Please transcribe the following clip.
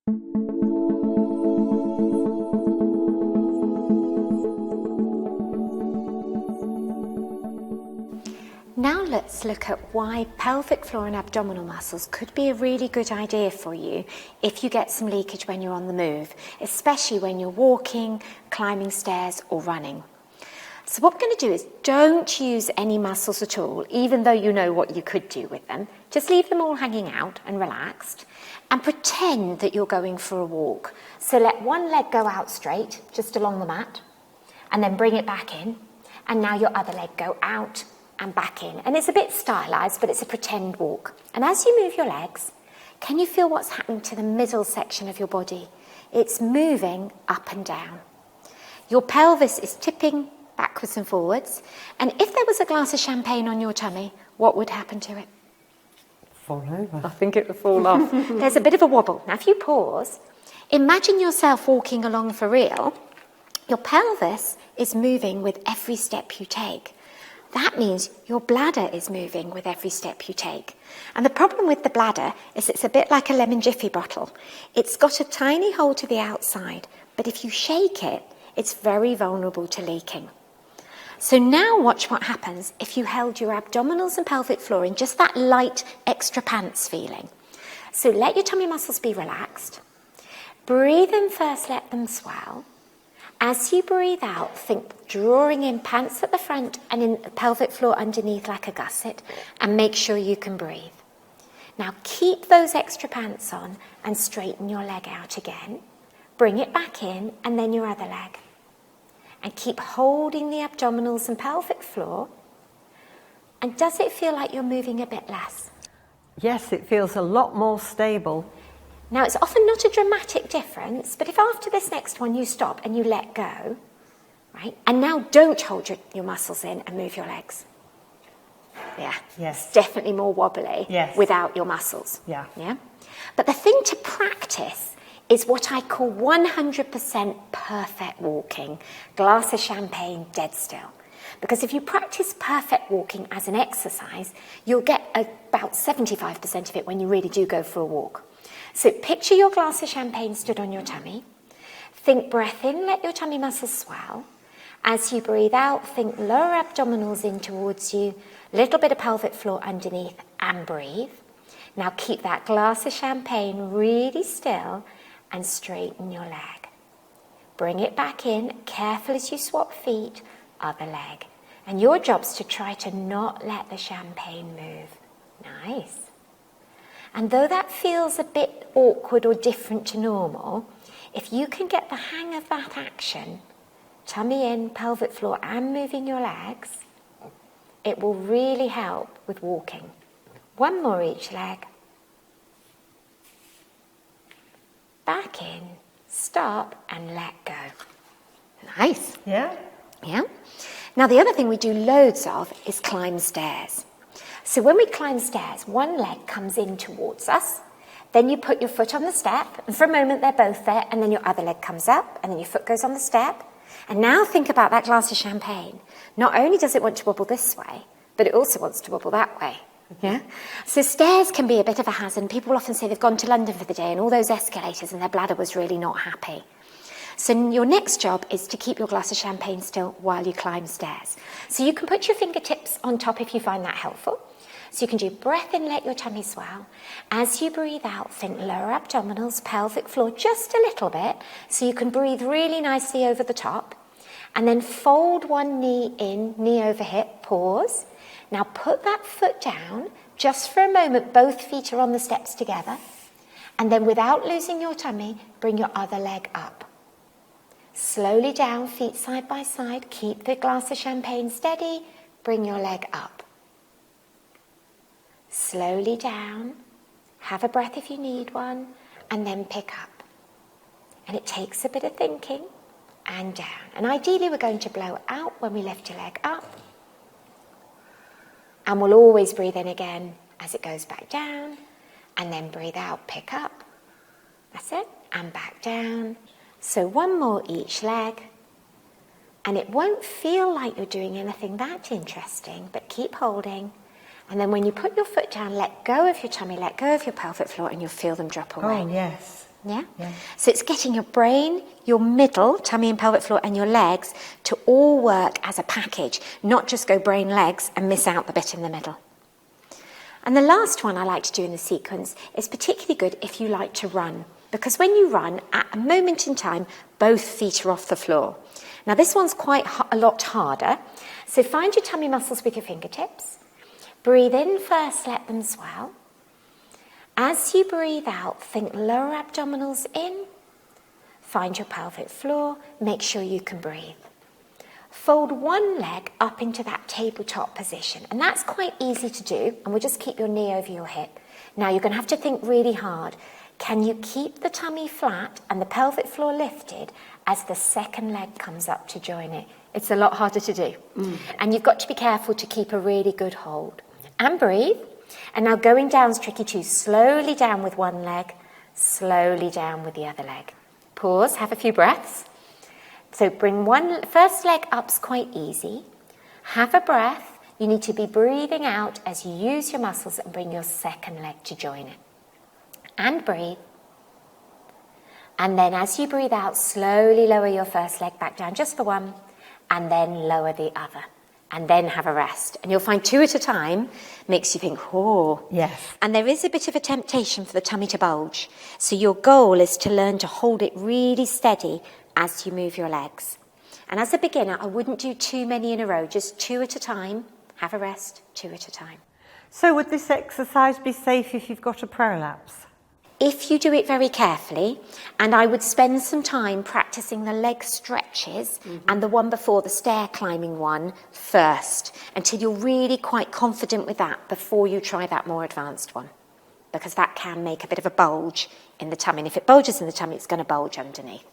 Now let's look at why pelvic floor and abdominal muscles could be a really good idea for you if you get some leakage when you're on the move, especially when you're walking, climbing stairs or running. So what we're going to do is don't use any muscles at all, even though you know what you could do with them. Just leave them all hanging out and relaxed and pretend that you're going for a walk. So let one leg go out straight, just along the mat, and then bring it back in. And now your other leg go out and back in. And it's a bit stylized, but it's a pretend walk. And as you move your legs, can you feel what's happening to the middle section of your body? It's moving up and down. Your pelvis is tipping backwards and forwards. And if there was a glass of champagne on your tummy, what would happen to it? Fall over. I think it would fall off. There's a bit of a wobble. Now, if you pause, imagine yourself walking along for real. Your pelvis is moving with every step you take. That means your bladder is moving with every step you take. And the problem with the bladder is it's a bit like a lemon jiffy bottle. It's got a tiny hole to the outside, but if you shake it, it's very vulnerable to leaking. So now watch what happens if you held your abdominals and pelvic floor in just that light extra pants feeling. So let your tummy muscles be relaxed. Breathe in first, let them swell. As you breathe out, think drawing in pants at the front and in the pelvic floor underneath like a gusset, and make sure you can breathe. Now keep those extra pants on and straighten your leg out again. Bring it back in and then your other leg. And keep holding the abdominals and pelvic floor. And does it feel like you're moving a bit less? Yes, it feels a lot more stable. Now, it's often not a dramatic difference, but if after this next one you stop and you let go, right, and now don't hold your muscles in and move your legs. Yeah. Yes. It's definitely more wobbly without your muscles. Yeah. Yeah. But the thing to practice is what I call 100% perfect walking. Glass of champagne, dead still. Because if you practice perfect walking as an exercise, you'll get about 75% of it when you really do go for a walk. So picture your glass of champagne stood on your tummy. Think breath in, let your tummy muscles swell. As you breathe out, think lower abdominals in towards you, little bit of pelvic floor underneath, and breathe. Now keep that glass of champagne really still and straighten your leg. Bring it back in, careful as you swap feet, other leg. And your job's to try to not let the champagne move. Nice. And though that feels a bit awkward or different to normal, if you can get the hang of that action, tummy in, pelvic floor, and moving your legs, it will really help with walking. One more each leg. Back in, stop, and let go. Nice. Yeah. Yeah. Now, the other thing we do loads of is climb stairs. So when we climb stairs, one leg comes in towards us, then you put your foot on the step, and for a moment they're both there, and then your other leg comes up, and then your foot goes on the step. And now think about that glass of champagne. Not only does it want to wobble this way, but it also wants to wobble that way. Yeah. So stairs can be a bit of a hazard. People often say they've gone to London for the day and all those escalators and their bladder was really not happy. So your next job is to keep your glass of champagne still while you climb stairs. So you can put your fingertips on top if you find that helpful. So you can do breath in, let your tummy swell. As you breathe out, think lower abdominals, pelvic floor just a little bit, so you can breathe really nicely over the top. And then fold one knee in, knee over hip, pause. Now put that foot down, just for a moment, both feet are on the steps together. And then without losing your tummy, bring your other leg up. Slowly down, feet side by side, keep the glass of champagne steady, bring your leg up. Slowly down, have a breath if you need one, and then pick up. And it takes a bit of thinking, and down. And ideally we're going to blow out when we lift your leg up. And we'll always breathe in again as it goes back down, and then breathe out, pick up. That's it, and back down. So one more each leg. And it won't feel like you're doing anything that interesting, but keep holding. And then when you put your foot down, let go of your tummy, let go of your pelvic floor, and you'll feel them drop away. Oh, yes. Yeah? Yeah. So it's getting your brain, your middle, tummy and pelvic floor, and your legs to all work as a package, not just go brain, legs, and miss out the bit in the middle. And the last one I like to do in the sequence is particularly good if you like to run, because when you run, at a moment in time, both feet are off the floor. Now this one's quite a lot harder, so find your tummy muscles with your fingertips. Breathe in first, let them swell. As you breathe out, think lower abdominals in. Find your pelvic floor, make sure you can breathe. Fold one leg up into that tabletop position, and that's quite easy to do, and we'll just keep your knee over your hip. Now you're going to have to think really hard. Can you keep the tummy flat and the pelvic floor lifted as the second leg comes up to join it? It's a lot harder to do. And you've got to be careful to keep a really good hold. And breathe. And now going down is tricky too. Slowly down with one leg, slowly down with the other leg. Pause, have a few breaths. So bring first leg up's quite easy. Have a breath. You need to be breathing out as you use your muscles and bring your second leg to join it. And breathe. And then as you breathe out, slowly lower your first leg back down just for one, and then lower the other. And then have a rest. And you'll find 2 at a time makes you think, oh. Yes. And there is a bit of a temptation for the tummy to bulge. So your goal is to learn to hold it really steady as you move your legs. And as a beginner, I wouldn't do too many in a row, just 2 at a time. Have a rest, 2 at a time. So would this exercise be safe if you've got a prolapse? If you do it very carefully, and I would spend some time practicing the leg stretches and the one before, the stair climbing one, first, until you're really quite confident with that before you try that more advanced one, because that can make a bit of a bulge in the tummy. And if it bulges in the tummy, it's going to bulge underneath.